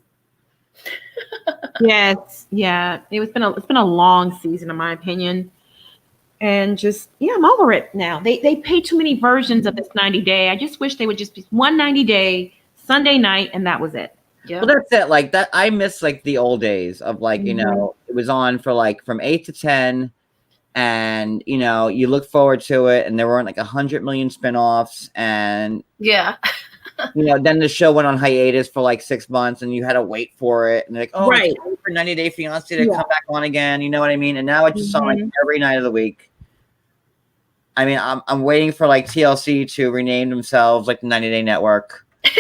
[SPEAKER 3] Yes, yeah. It's been a long season, in my opinion, and just I'm over it now. They pay too many versions of this 90-day. I just wish they would just be one 90-day Sunday night, and that was it.
[SPEAKER 2] Yeah.
[SPEAKER 1] Well, that's it. Like that, I miss like the old days of it was on for like from 8 to 10, and you look forward to it, and there weren't like 100 million spinoffs, and
[SPEAKER 2] Yeah.
[SPEAKER 1] then the show went on hiatus for like 6 months, and you had to wait for it, and they're like, oh,
[SPEAKER 3] Right.
[SPEAKER 1] let's wait for 90 Day Fiance to come back on again. You know what I mean? And now it's just on like every night of the week. I mean, I'm waiting for like TLC to rename themselves like the 90 Day Network.
[SPEAKER 2] Me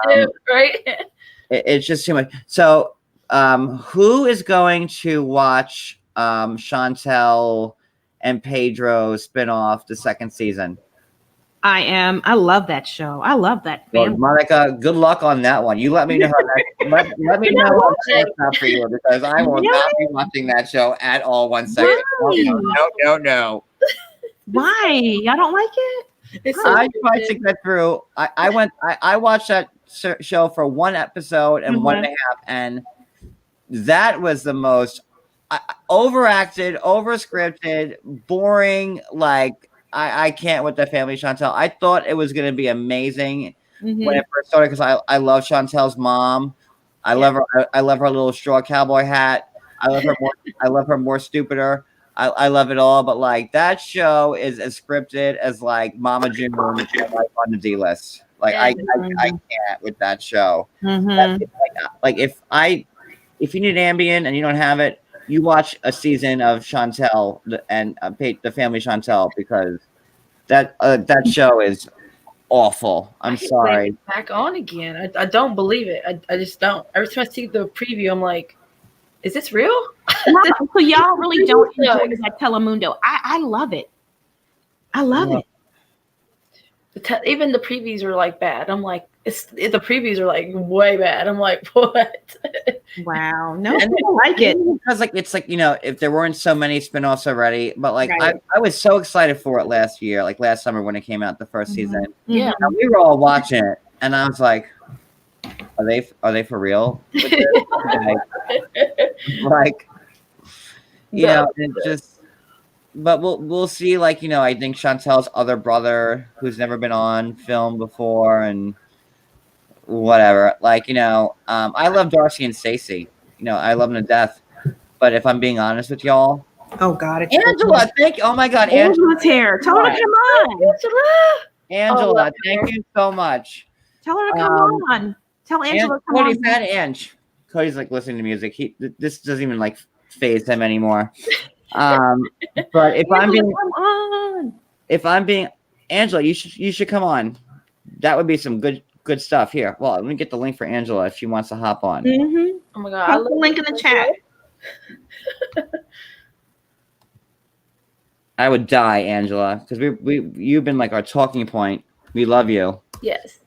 [SPEAKER 2] too, right?
[SPEAKER 1] It's just too much. So, who is going to watch Chantel and Pedro spinoff the second season?
[SPEAKER 3] I am. I love that show. I love that
[SPEAKER 1] Well,
[SPEAKER 3] family.
[SPEAKER 1] Monica, good luck on that one. You let me know. Let me know how it's not for you, because I will not be watching that show at all. 1 second. No.
[SPEAKER 3] Why? Y'all don't like it?
[SPEAKER 2] It's so
[SPEAKER 1] I tried to
[SPEAKER 2] stupid.
[SPEAKER 1] get through. I watched that show for one episode and one and a half, and that was the most overacted, overscripted, boring. Like I can't with the family Chantel. I thought it was going to be amazing when it first started, because I love Chantel's mom. I love her. I love her little straw cowboy hat. I love her more. I love her more stupider. I love it all, but like that show is as scripted as like Mama June like on the D list. Like I can't with that show. Like if you need Ambien and you don't have it, you watch a season of Chantel and the family Chantel, because that show is awful. I'm sorry.
[SPEAKER 2] Back on again. I don't believe it. I just don't. Every time I see the preview, I'm like, is this real?
[SPEAKER 3] So y'all really don't enjoy that Telemundo. I love it. I love it.
[SPEAKER 2] Even the previews are like bad. I'm like, the previews are like way bad. I'm like, what?
[SPEAKER 3] Wow. No, people like it.
[SPEAKER 1] Because like it's like, if there weren't so many spinoffs already, but like I was so excited for it last summer when it came out, the first season.
[SPEAKER 2] Yeah.
[SPEAKER 1] And we were all watching it, and I was like, are they for real? With this? like it just, but we'll see. Like, I think Chantel's other brother, who's never been on film before, and whatever. Like, I love Darcy and Stacey. I love them to death. But if I'm being honest with y'all,
[SPEAKER 3] oh God, it's
[SPEAKER 1] Angela, thank you. Oh my God,
[SPEAKER 3] Angela's here. Tell her to come on.
[SPEAKER 1] Angela, thank you so much.
[SPEAKER 3] Tell her to come on. Tell Angela, come
[SPEAKER 1] Cody's
[SPEAKER 3] on.
[SPEAKER 1] had Ange. Cody's like listening to music. This doesn't even like phase him anymore. But if I'm being,
[SPEAKER 3] come on.
[SPEAKER 1] if I'm being, Angela, you should come on. That would be some good stuff here. Well, let me get the link for Angela if she wants to hop on.
[SPEAKER 3] Mm-hmm.
[SPEAKER 2] Oh my god!
[SPEAKER 3] Put the link in the chat.
[SPEAKER 1] I would die, Angela, because you've been like our talking point. We love you.
[SPEAKER 2] Yes.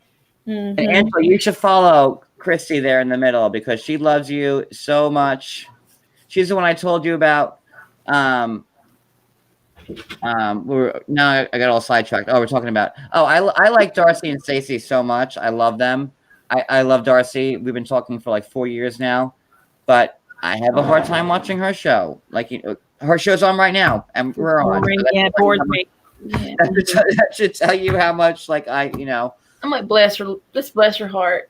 [SPEAKER 3] Mm-hmm.
[SPEAKER 1] And Angela, you should follow Kristy there in the middle because she loves you so much. She's the one I told you about. I got all sidetracked. Oh, we're talking about. Oh, I like Darcy and Stacey so much. I love them. I love Darcy. We've been talking for like 4 years now, but I have a hard time watching her show. Like, you know, her show's on right now, and we're on. So
[SPEAKER 3] Yeah, bored me.
[SPEAKER 1] that should tell you how much, like, you know.
[SPEAKER 2] I'm like, bless her. Just bless her heart.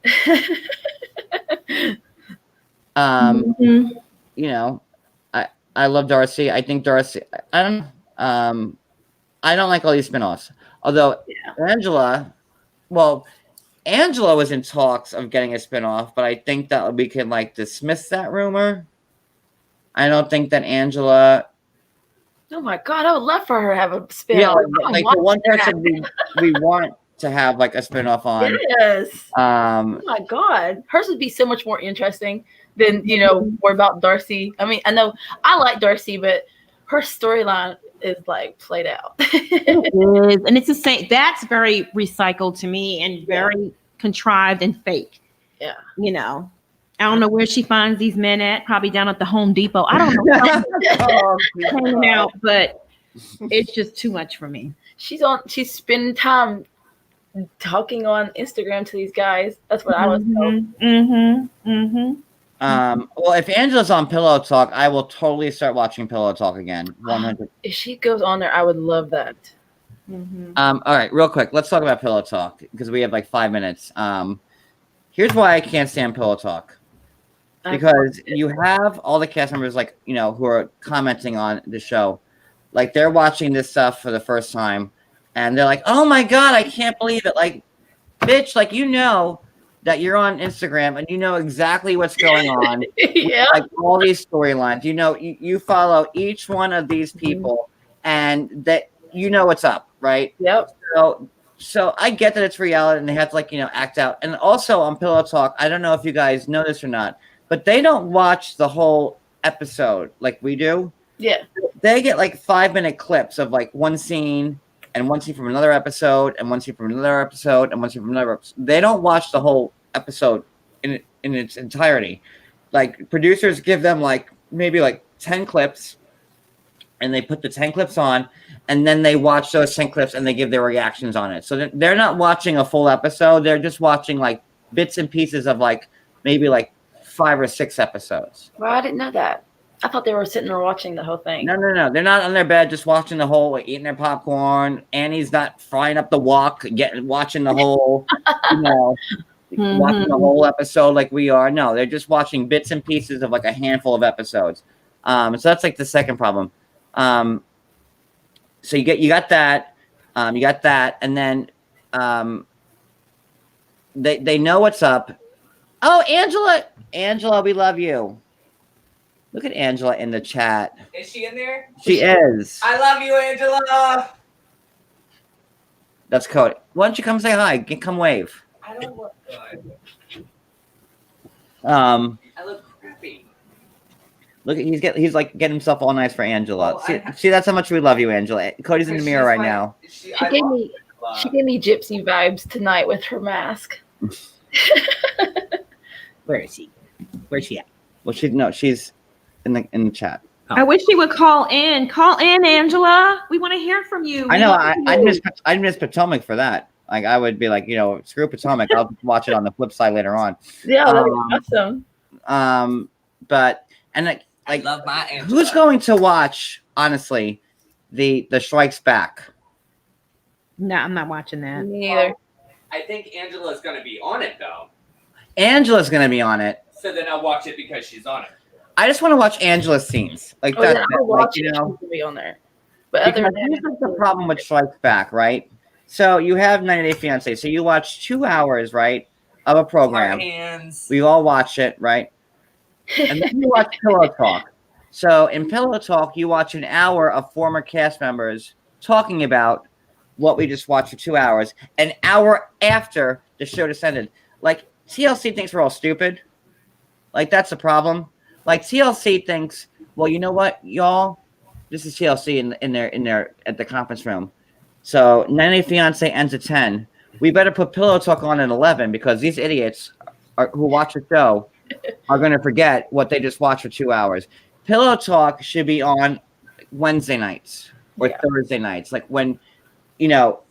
[SPEAKER 3] Mm-hmm.
[SPEAKER 1] You know, I love Darcy. I think Darcy. I don't. I don't like all these spinoffs. Although Angela was in talks of getting a spinoff, but I think that we can like dismiss that rumor. I don't think that Angela.
[SPEAKER 2] Oh my god! I would love for her to have a spin.
[SPEAKER 1] Yeah, like the one person we want to have like a spinoff on.
[SPEAKER 2] Yes. Oh my god, hers would be so much more interesting than more about Darcy. I mean, I know I like Darcy, but her storyline is like played out.
[SPEAKER 3] It is, and it's the same. That's very recycled to me and very contrived and fake.
[SPEAKER 2] Yeah,
[SPEAKER 3] I don't know where she finds these men at. Probably down at the Home Depot. I don't know. Hanging out, but it's just too much for me.
[SPEAKER 2] She's spending time talking on Instagram to these guys. That's what I was told.
[SPEAKER 3] Mm-hmm. Mm-hmm.
[SPEAKER 1] Well, if Angela's on Pillow Talk, I will totally start watching Pillow Talk again. 100.
[SPEAKER 2] If she goes on there, I would love that.
[SPEAKER 3] Mm-hmm.
[SPEAKER 1] All right, real quick, let's talk about Pillow Talk because we have like 5 minutes. Here's why I can't stand Pillow Talk. Because you have all the cast members like, who are commenting on the show. Like they're watching this stuff for the first time and they're like, "Oh my god, I can't believe it." Like, bitch, like that you're on Instagram and you know exactly what's going on.
[SPEAKER 2] Yeah.
[SPEAKER 1] Like all these storylines. You follow each one of these people and that what's up, right?
[SPEAKER 2] Yep.
[SPEAKER 1] So I get that it's reality and they have to act out. And also on Pillow Talk, I don't know if you guys know this or not, but they don't watch the whole episode like we do.
[SPEAKER 2] Yeah.
[SPEAKER 1] They get like 5-minute clips of like one scene and one scene from another episode and one scene from another episode and one scene from another episode. They don't watch the whole episode in its entirety. Like producers give them like maybe like 10 clips and they put the 10 clips on and then they watch those 10 clips and they give their reactions on it. So they're not watching a full episode. They're just watching like bits and pieces of like maybe like 5 or 6 episots.
[SPEAKER 2] Well, I didn't know that. I thought they were sitting there watching the whole thing.
[SPEAKER 1] No. They're not on their bed just watching the whole, like, eating their popcorn. Annie's not frying up the wok, watching the whole, watching the whole episode like we are. No, they're just watching bits and pieces of like a handful of episodes. So that's like the second problem. So you got that, and then they know what's up. Oh, Angela, we love you. Look at Angela in the chat.
[SPEAKER 4] Is she in there?
[SPEAKER 1] She is.
[SPEAKER 4] I love you, Angela.
[SPEAKER 1] That's Cody. Why don't you come say hi? Come wave.
[SPEAKER 4] I don't look good.
[SPEAKER 1] I
[SPEAKER 4] look crappy.
[SPEAKER 1] Look, he's like getting himself all nice for Angela.
[SPEAKER 4] Oh,
[SPEAKER 1] see, that's how much we love you, Angela. Cody's in the mirror right now.
[SPEAKER 2] She gave me gypsy vibes tonight with her mask.
[SPEAKER 3] Where is she? Where's she at?
[SPEAKER 1] Well, she's in the chat.
[SPEAKER 3] Oh. I wish she would call in. Call in, Angela. We want to hear from you.
[SPEAKER 1] I know. I'd miss Potomac for that. Like I would be like, screw Potomac. I'll watch it on the flip side later on.
[SPEAKER 2] Yeah, that'd be awesome.
[SPEAKER 1] But like
[SPEAKER 4] I love my Angela.
[SPEAKER 1] Who's going to watch? Honestly, the Strikes Back.
[SPEAKER 3] No, I'm not watching that.
[SPEAKER 2] Me neither.
[SPEAKER 4] I think Angela's going to be on it though.
[SPEAKER 1] Angela's going to be on it.
[SPEAKER 4] So then I'll watch it because she's on it.
[SPEAKER 1] I just want to watch Angela's scenes. Like that's
[SPEAKER 2] I'll watch it. She's gonna be on there. But other than
[SPEAKER 1] here's the problem with Strikes Back, right? So you have 90 Day Fiance. So you watch 2 hours, right, of a
[SPEAKER 4] Heart
[SPEAKER 1] program.
[SPEAKER 4] hands.
[SPEAKER 1] We all watch it, right? And then you watch Pillow Talk. So in Pillow Talk, you watch an hour of former cast members talking about what we just watched for 2 hours, an hour after the show just ended. Like, TLC thinks we're all stupid. Like, that's the problem. Like, TLC thinks, well, you know what, y'all? This is TLC in their at the conference room. So 90 Day Fiance ends at 10. We better put Pillow Talk on at 11 because these idiots who watch the show are going to forget what they just watched for 2 hours. Pillow Talk should be on Wednesday nights or Thursday nights, like when, you know,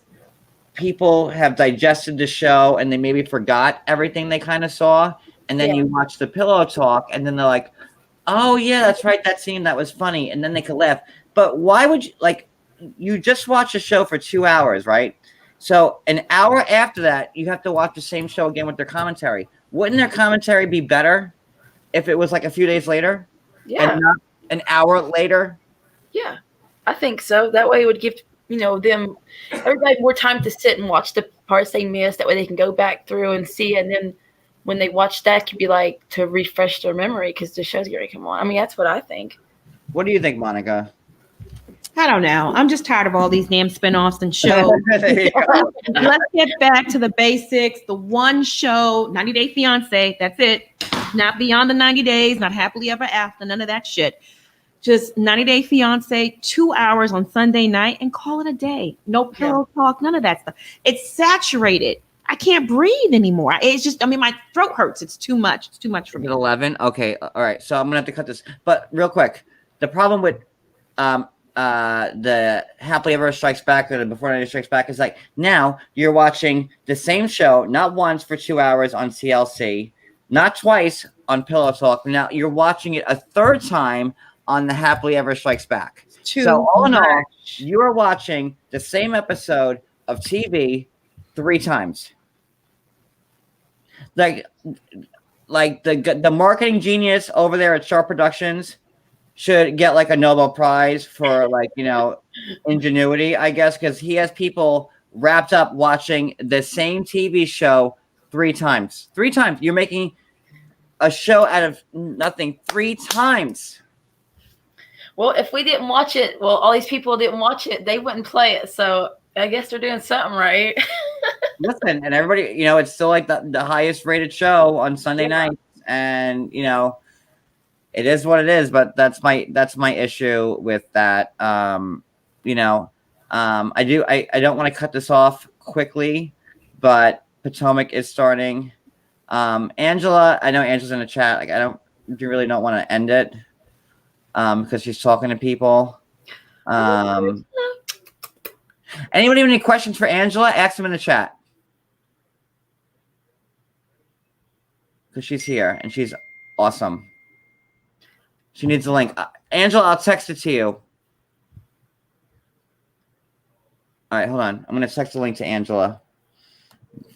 [SPEAKER 1] people have digested the show and they maybe forgot everything they kind of saw, and then you watch the Pillow Talk, and then they're like, "Oh yeah, that's right, that scene that was funny," and then they could laugh. But why would you you just watch a show for 2 hours, right? So an hour after that, you have to watch the same show again with their commentary. Wouldn't their commentary be better if it was like a few days later?
[SPEAKER 2] Yeah.
[SPEAKER 1] And not an hour later?
[SPEAKER 2] Yeah, I think so. That way it would give, them, everybody more time to sit and watch the parts they missed. That way they can go back through and see. And then when they watch that, it could be like to refresh their memory because the show's going to come on. I mean, that's what I think.
[SPEAKER 1] What do you think, Monica?
[SPEAKER 3] I don't know. I'm just tired of all these damn spinoffs and shows.
[SPEAKER 1] There you go.
[SPEAKER 3] Let's get back to the basics. The one show, 90 Day Fiance. That's it. Not Beyond the 90 Days, not Happily Ever After, none of that shit. Just 90 Day Fiance, 2 hours on Sunday night, and call it a day. No Pillow Talk, none of that stuff. It's saturated. I can't breathe anymore. It's just, my throat hurts. It's too much. It's too much for me.
[SPEAKER 1] At 11? Okay. All right. So I'm going to have to cut this. But real quick, the problem with the Happily Ever Strikes Back or the Before 90 Strikes Back is like, now you're watching the same show, not once for 2 hours on CLC, not twice on Pillow Talk. Now you're watching it a third time on the Happily Ever Strikes Back. So all in all, you are watching the same episode of TV 3 times. Like the marketing genius over there at Sharp Productions should get like a Nobel Prize for ingenuity, I guess, because he has people wrapped up watching the same TV show 3 times. 3 times. You're making a show out of nothing 3 times.
[SPEAKER 2] Well, if we didn't watch it, all these people didn't watch it, they wouldn't play it. So I guess they're doing something right.
[SPEAKER 1] Listen, and everybody, it's still like the highest rated show on Sunday nights, and it is what it is. But that's my issue with that. I don't want to cut this off quickly, but Potomac is starting. Angela, I know Angela's in the chat. Like, you really don't want to end it because she's talking to people. Anybody have any questions for Angela? Ask them in the chat. Because she's here and she's awesome. She needs a link. Angela, I'll text it to you. All right, hold on. I'm going to text the link to Angela.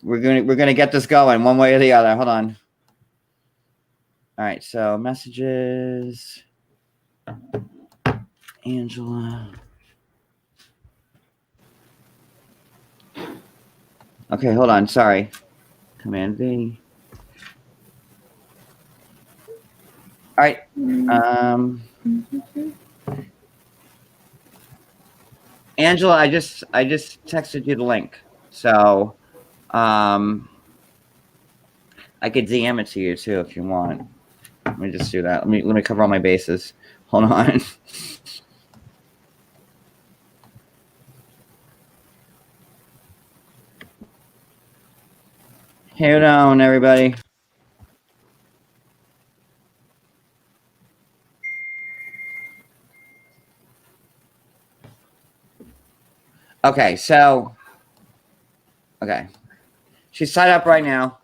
[SPEAKER 1] We're gonna get this going one way or the other. Hold on. All right, so messages. Angela. Okay, hold on. Sorry. Command V. All right. Angela, I just texted you the link, so I could DM it to you too if you want. Let me just do that. Let me cover all my bases. Hold on. Hold on, everybody. Okay, so she's tied up right now.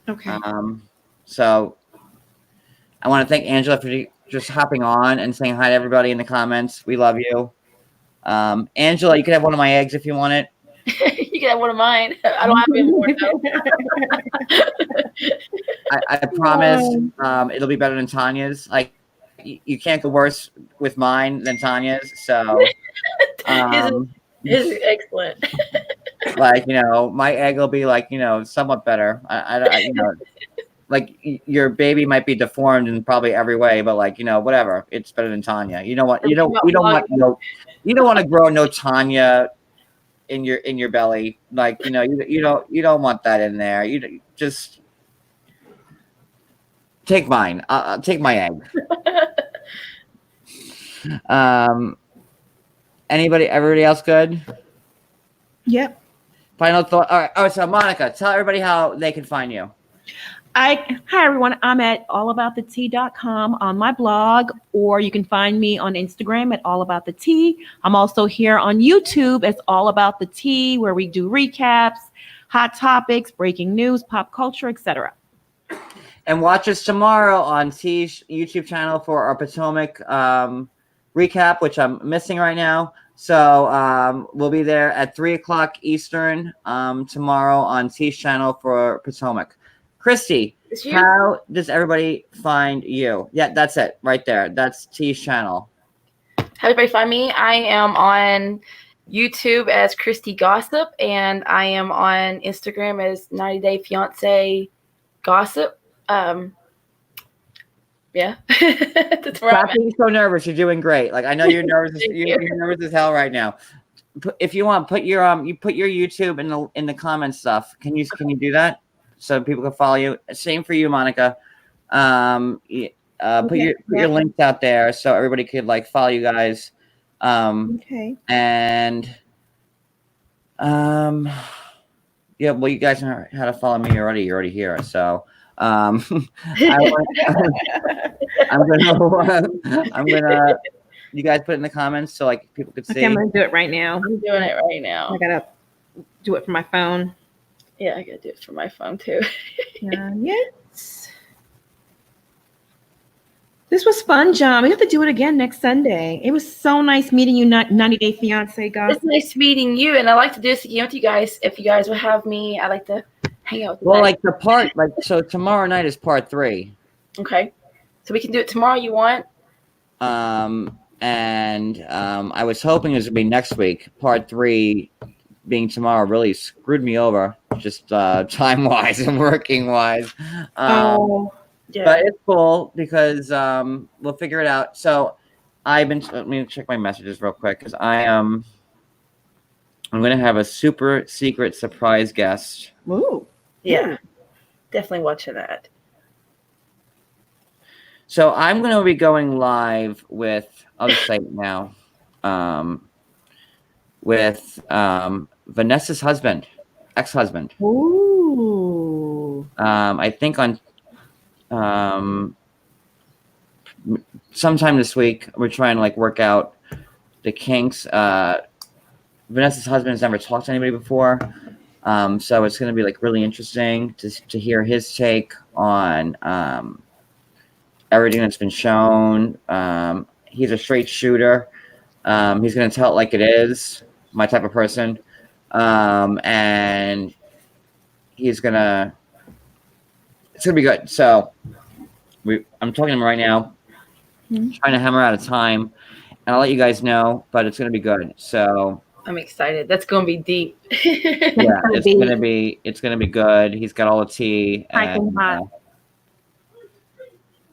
[SPEAKER 3] Okay.
[SPEAKER 1] So I want to thank Angela for just hopping on and saying hi to everybody in the comments. We love you. Angela, you can have one of my eggs if you want it.
[SPEAKER 2] You can have one of mine. I don't have any more.
[SPEAKER 1] I promise it'll be better than Tanya's. Like, you can't go worse with mine than Tanya's. So
[SPEAKER 2] This is excellent.
[SPEAKER 1] Like, my egg will be like, somewhat better. Like your baby might be deformed in probably every way, but like, whatever. It's better than Tanya. You don't want to grow no Tanya in your belly. Like, you don't want that in there. You just take mine. Take my egg. Everybody else good?
[SPEAKER 3] Yep.
[SPEAKER 1] Final thought. All right. So Monica, tell everybody how they can find you.
[SPEAKER 3] Hi everyone. I'm at allaboutthetea.com on my blog, or you can find me on Instagram at allaboutthetea. I'm also here on YouTube as All About the Tea, where we do recaps, hot topics, breaking news, pop culture, etc.
[SPEAKER 1] And watch us tomorrow on T's YouTube channel for our Potomac recap, which I'm missing right now. So we'll be there at 3:00 Eastern tomorrow on T's channel for Potomac. Kristy, how does everybody find you? Yeah, that's it right there. That's T's channel.
[SPEAKER 2] How does everybody find me? I am on YouTube as Kristy Gossip, and I am on Instagram as 90 Day Fiance Gossip. Yeah, that's where
[SPEAKER 1] Stop being so nervous. You're doing great. Like, I know you're nervous. You're nervous as hell right now. If you want, put your YouTube in the comments stuff. Can you do that so people can follow you? Same for you, Monica. Put your links out there so everybody could like follow you guys.
[SPEAKER 3] Okay.
[SPEAKER 1] And yeah, well, you guys know how to follow me already. You're already here, so. I'm gonna you guys put it in the comments so like people could see.
[SPEAKER 3] Okay, I'm gonna do it right now.
[SPEAKER 2] I'm doing it right now.
[SPEAKER 3] I gotta do it for my phone.
[SPEAKER 2] Yeah, I gotta do it for my phone too.
[SPEAKER 3] Yes. This was fun, John. We have to do it again next Sunday. It was so nice meeting you, 90 Day Fiance guys.
[SPEAKER 2] It's nice meeting you, and I like to do this again with you guys. If you guys would have me, I like to hang out with you.
[SPEAKER 1] Well, like so tomorrow night is part 3.
[SPEAKER 2] Okay. So we can do it tomorrow, you want?
[SPEAKER 1] And I was hoping it was gonna be next week. Part 3 being tomorrow really screwed me over, just time wise and working wise.
[SPEAKER 2] Yeah.
[SPEAKER 1] But it's cool because we'll figure it out. So let me check my messages real quick because I'm gonna have a super secret surprise guest.
[SPEAKER 3] Ooh.
[SPEAKER 2] Yeah. Definitely watching that.
[SPEAKER 1] So I'm gonna be going live with other site now. With Vanessa's ex-husband.
[SPEAKER 3] Ooh.
[SPEAKER 1] I think on sometime this week we're trying to like work out the kinks. Vanessa's husband has never talked to anybody before, so it's going to be like really interesting to hear his take on everything that's been shown. He's a straight shooter. He's going to tell it like it is, my type of person, and it's gonna be good. So I'm talking to him right now, trying to hammer out a time, and I'll let you guys know, but it's gonna be good. So
[SPEAKER 2] I'm excited. That's gonna be deep.
[SPEAKER 1] Yeah, it's gonna be good. He's got all the tea, and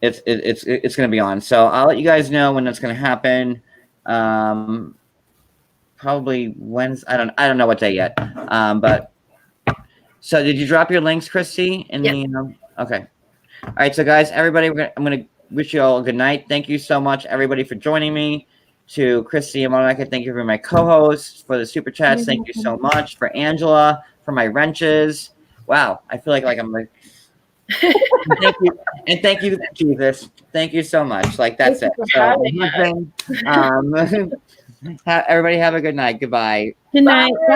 [SPEAKER 1] it's gonna be on. So I'll let you guys know when that's gonna happen. Probably Wednesday. I don't know what day yet. But so did you drop your links, Kristy? Okay. All right, so guys, everybody, I'm gonna wish you all a good night. Thank you so much, everybody, for joining me. To Kristy and Monica, thank you for my co-hosts, for the super chats. Thank you so much. For Angela, for my wrenches. Wow, I feel like I'm like. Thank you, Jesus. Thank you so much. Like that's it. So, everybody have a good night. Goodbye.
[SPEAKER 3] Good night.